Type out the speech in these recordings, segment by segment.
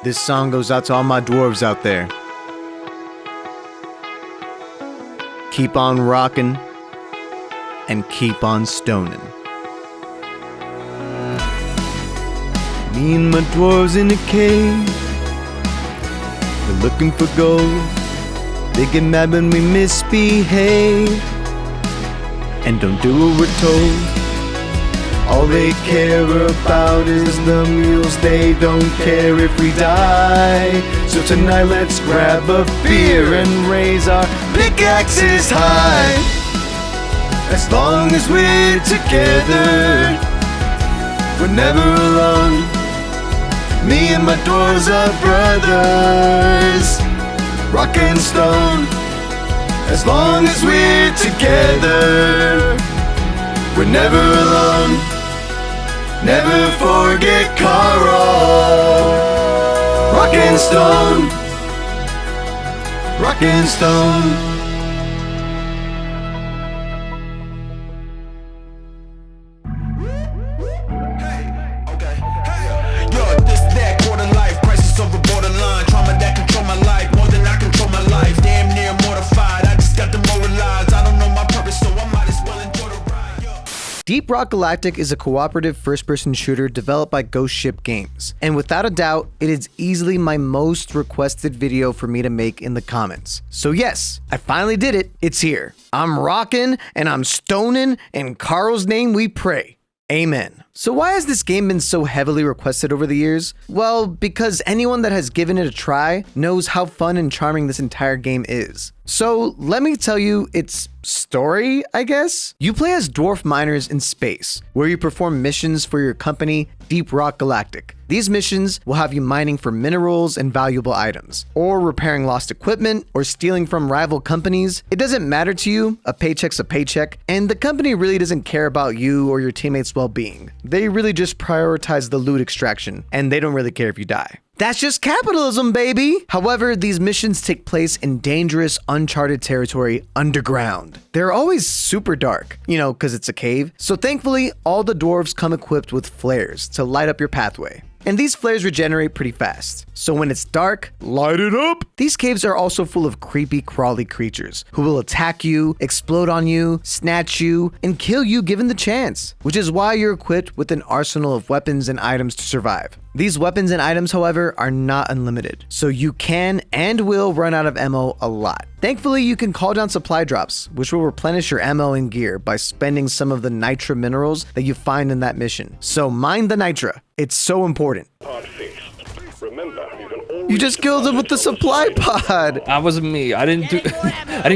This song goes out to all my dwarves out there. Keep on rocking and keep on stoning. Me and my dwarves in a cave, we're looking for gold. They get mad when we misbehave and don't do what we're told. All they care about is the mules, they don't care if we die. So tonight let's grab a beer and raise our pickaxes high. As long as we're together, we're never alone. Me and my dwarves are brothers, rock and stone. As long as we're together, we're never alone. Never forget Carl. Rock and stone. Rock and stone. Deep Rock Galactic is a cooperative first-person shooter developed by Ghost Ship Games, and without a doubt, it is easily my most requested video for me to make in the comments. So yes, I finally did it, it's here. I'm rocking and I'm stoning, in Carl's name we pray. Amen. So why has this game been so heavily requested over the years? Well, because anyone that has given it a try knows how fun and charming this entire game is. So let me tell you its story, I guess? You play as dwarf miners in space, where you perform missions for your company, Deep Rock Galactic. These missions will have you mining for minerals and valuable items, or repairing lost equipment, or stealing from rival companies. It doesn't matter to you, a paycheck's a paycheck, and the company really doesn't care about you or your teammates' well-being. They really just prioritize the loot extraction, and they don't really care if you die. That's just capitalism, baby! However, these missions take place in dangerous, uncharted territory underground. They're always super dark, you know, because it's a cave. So thankfully, all the dwarves come equipped with flares to light up your pathway. And these flares regenerate pretty fast. So when it's dark, light it up! These caves are also full of creepy, crawly creatures who will attack you, explode on you, snatch you, and kill you given the chance, which is why you're equipped with an arsenal of weapons and items to survive. These weapons and items, however, are not unlimited, so you can and will run out of ammo a lot. Thankfully, you can call down supply drops, which will replenish your ammo and gear by spending some of the nitra minerals that you find in that mission. So mine the nitra. It's so important. Remember, you just killed him with the supply pod! That wasn't me. I didn't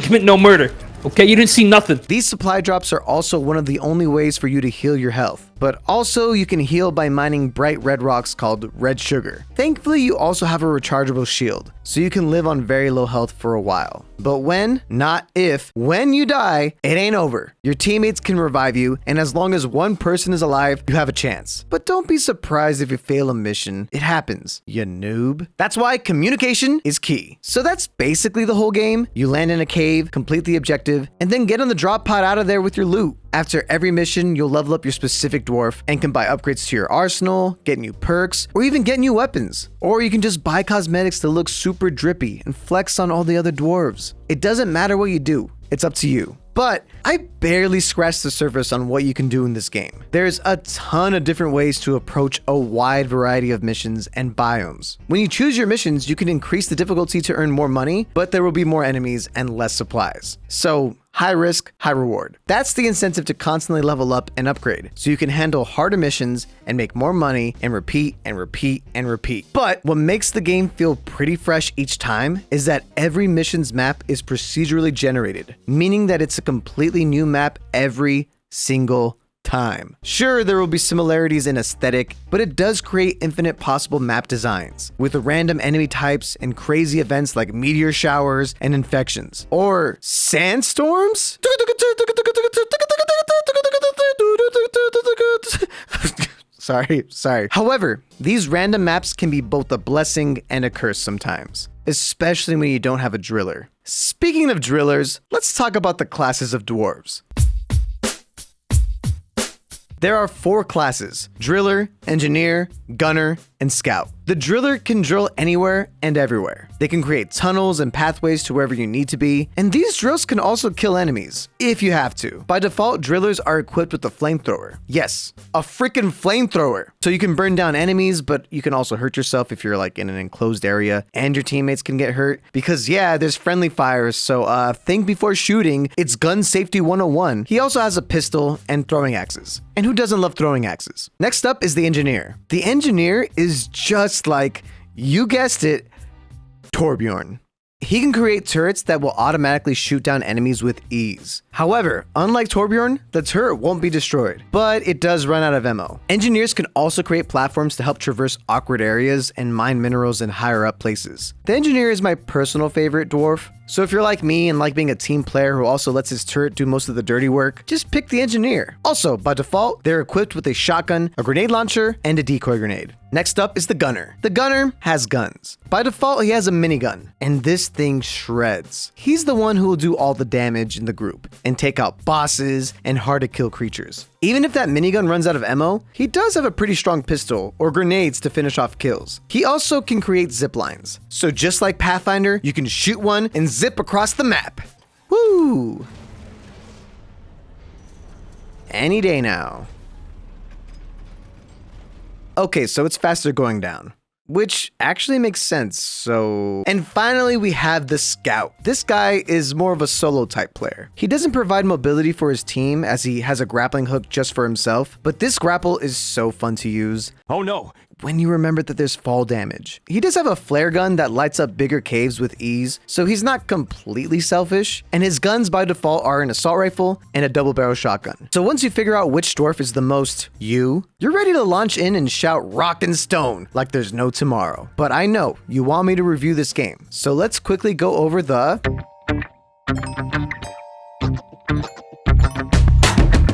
commit no murder. Okay, you didn't see nothing. These supply drops are also one of the only ways for you to heal your health. But also, you can heal by mining bright red rocks called red sugar. Thankfully, you also have a rechargeable shield, so you can live on very low health for a while. But when, not if, when you die, it ain't over. Your teammates can revive you, and as long as one person is alive, you have a chance. But don't be surprised if you fail a mission. It happens, you noob. That's why communication is key. So that's basically the whole game. You land in a cave, complete the objective, and then get on the drop pod out of there with your loot. After every mission, you'll level up your specific dwarf and can buy upgrades to your arsenal, get new perks, or even get new weapons. Or you can just buy cosmetics to look super drippy and flex on all the other dwarves. It doesn't matter what you do, it's up to you. But I barely scratched the surface on what you can do in this game. There's a ton of different ways to approach a wide variety of missions and biomes. When you choose your missions, you can increase the difficulty to earn more money, but there will be more enemies and less supplies. So high risk, high reward. That's the incentive to constantly level up and upgrade, so you can handle harder missions and make more money and repeat and repeat and repeat. But what makes the game feel pretty fresh each time is that every mission's map is procedurally generated, meaning that it's a completely new map every single time. Sure, there will be similarities in aesthetic, but it does create infinite possible map designs with random enemy types and crazy events like meteor showers and infections. Or sandstorms? Sorry. However, these random maps can be both a blessing and a curse sometimes, especially when you don't have a driller. Speaking of drillers, let's talk about the classes of dwarves. There are 4 classes: Driller, Engineer, Gunner, and Scout. The driller can drill anywhere and everywhere. They can create tunnels and pathways to wherever you need to be, and these drills can also kill enemies, if you have to. By default, drillers are equipped with a flamethrower. Yes, a freaking flamethrower. So you can burn down enemies, but you can also hurt yourself if you're like in an enclosed area, and your teammates can get hurt. Because yeah, there's friendly fires, so think before shooting. It's gun safety 101. He also has a pistol and throwing axes. And who doesn't love throwing axes? Next up is the engineer. The engineer is just like, you guessed it, Torbjorn. He can create turrets that will automatically shoot down enemies with ease. However, unlike Torbjorn, the turret won't be destroyed, but it does run out of ammo. Engineers can also create platforms to help traverse awkward areas and mine minerals in higher up places. The engineer is my personal favorite dwarf. So if you're like me and like being a team player who also lets his turret do most of the dirty work, just pick the engineer. Also, by default, they're equipped with a shotgun, a grenade launcher, and a decoy grenade. Next up is the gunner. The gunner has guns. By default, he has a minigun, and this thing shreds. He's the one who will do all the damage in the group and take out bosses and hard to kill creatures. Even if that minigun runs out of ammo, he does have a pretty strong pistol or grenades to finish off kills. He also can create zip lines. So just like Pathfinder, you can shoot one and zip across the map. Woo! Any day now. Okay, so it's faster going down, which actually makes sense, so... And finally, we have the Scout. This guy is more of a solo type player. He doesn't provide mobility for his team as he has a grappling hook just for himself, but this grapple is so fun to use. Oh no! When you remember that there's fall damage. He does have a flare gun that lights up bigger caves with ease, so he's not completely selfish, and his guns by default are an assault rifle and a double barrel shotgun. So once you figure out which dwarf is the most you're ready to launch in and shout rock and stone like there's no tomorrow. But I know you want me to review this game, so let's quickly go over the...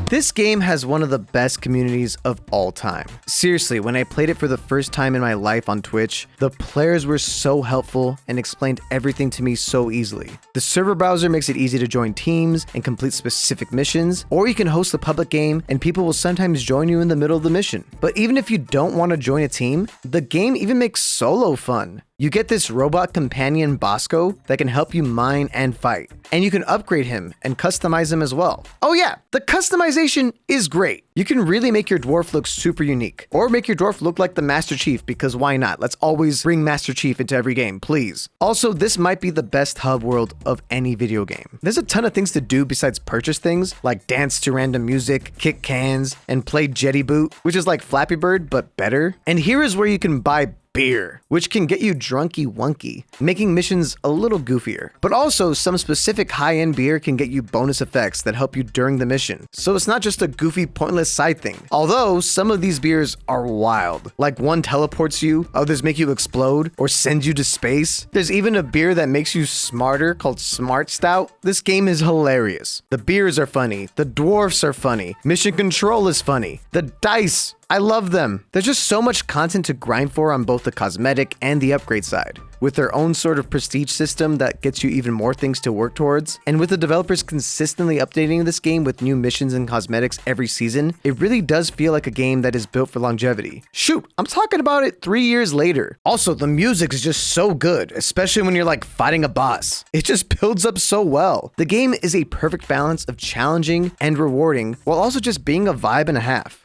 This game has one of the best communities of all time. Seriously, when I played it for the first time in my life on Twitch, the players were so helpful and explained everything to me so easily. The server browser makes it easy to join teams and complete specific missions, or you can host a public game and people will sometimes join you in the middle of the mission. But even if you don't want to join a team, the game even makes solo fun. You get this robot companion Bosco that can help you mine and fight, and you can upgrade him and customize him as well. Oh yeah, the customization is great. You can really make your dwarf look super unique, or make your dwarf look like the Master Chief, because why not? Let's always bring Master Chief into every game, please. Also, this might be the best hub world of any video game. There's a ton of things to do besides purchase things, like dance to random music, kick cans, and play Jetty Boot, which is like Flappy Bird, but better. And here is where you can buy beer, which can get you drunky wonky, making missions a little goofier. But also, some specific high-end beer can get you bonus effects that help you during the mission. So it's not just a goofy, pointless side thing. Although, some of these beers are wild. Like one teleports you, others make you explode, or send you to space. There's even a beer that makes you smarter called Smart Stout. This game is hilarious. The beers are funny, the dwarfs are funny, mission control is funny, the dice, I love them. There's just so much content to grind for on both the cosmetic and the upgrade side, with their own sort of prestige system that gets you even more things to work towards. And with the developers consistently updating this game with new missions and cosmetics every season, it really does feel like a game that is built for longevity. Shoot, I'm talking about it 3 years later. Also, the music is just so good, especially when you're like fighting a boss. It just builds up so well. The game is a perfect balance of challenging and rewarding, while also just being a vibe and a half.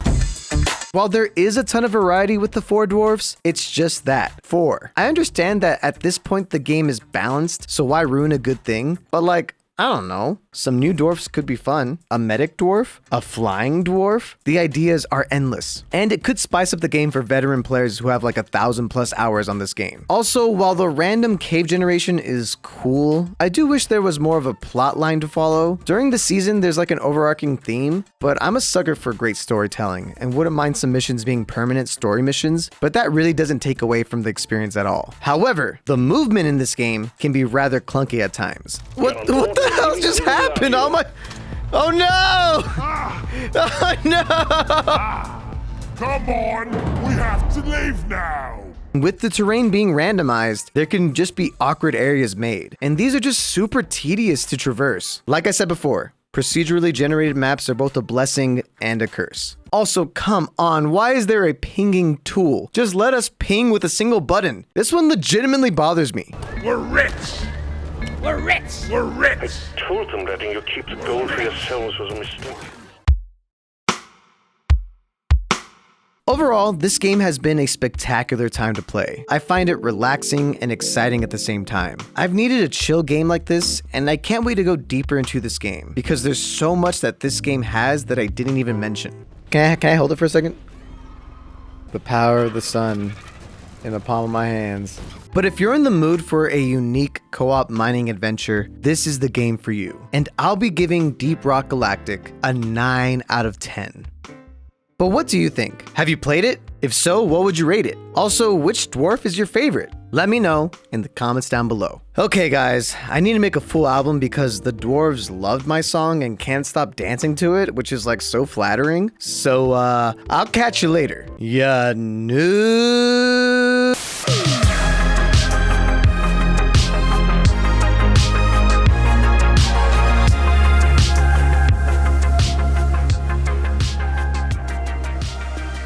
While there is a ton of variety with the 4 dwarfs, it's just that, 4. I understand that at this point the game is balanced, so why ruin a good thing? But like, I don't know, some new dwarfs could be fun. A medic dwarf? A flying dwarf? The ideas are endless. And it could spice up the game for veteran players who have like 1,000+ hours on this game. Also, while the random cave generation is cool, I do wish there was more of a plot line to follow. During the season, there's like an overarching theme, but I'm a sucker for great storytelling and wouldn't mind some missions being permanent story missions, but that really doesn't take away from the experience at all. However, the movement in this game can be rather clunky at times. What the hell just happened? Oh my... Oh no! Oh no! Come on, we have to leave now. With the terrain being randomized, there can just be awkward areas made, and these are just super tedious to traverse. Like I said before, Procedurally generated maps are both a blessing and a curse. Also, come on, why is there a pinging tool? Just let us ping with a single button. This one legitimately bothers me. We're rich! We're rich! We're rich! Told them letting you keep the gold for yourselves was a mistake. Overall, this game has been a spectacular time to play. I find it relaxing and exciting at the same time. I've needed a chill game like this, and I can't wait to go deeper into this game, because there's so much that this game has that I didn't even mention. Can I hold it for a second? The power of the sun in the palm of my hands. But if you're in the mood for a unique co-op mining adventure, this is the game for you. And I'll be giving Deep Rock Galactic a 9 out of 10. But what do you think? Have you played it? If so, what would you rate it? Also, which dwarf is your favorite? Let me know in the comments down below. Okay guys, I need to make a full album because the dwarves loved my song and can't stop dancing to it, which is like so flattering. So I'll catch you later. Ya noob.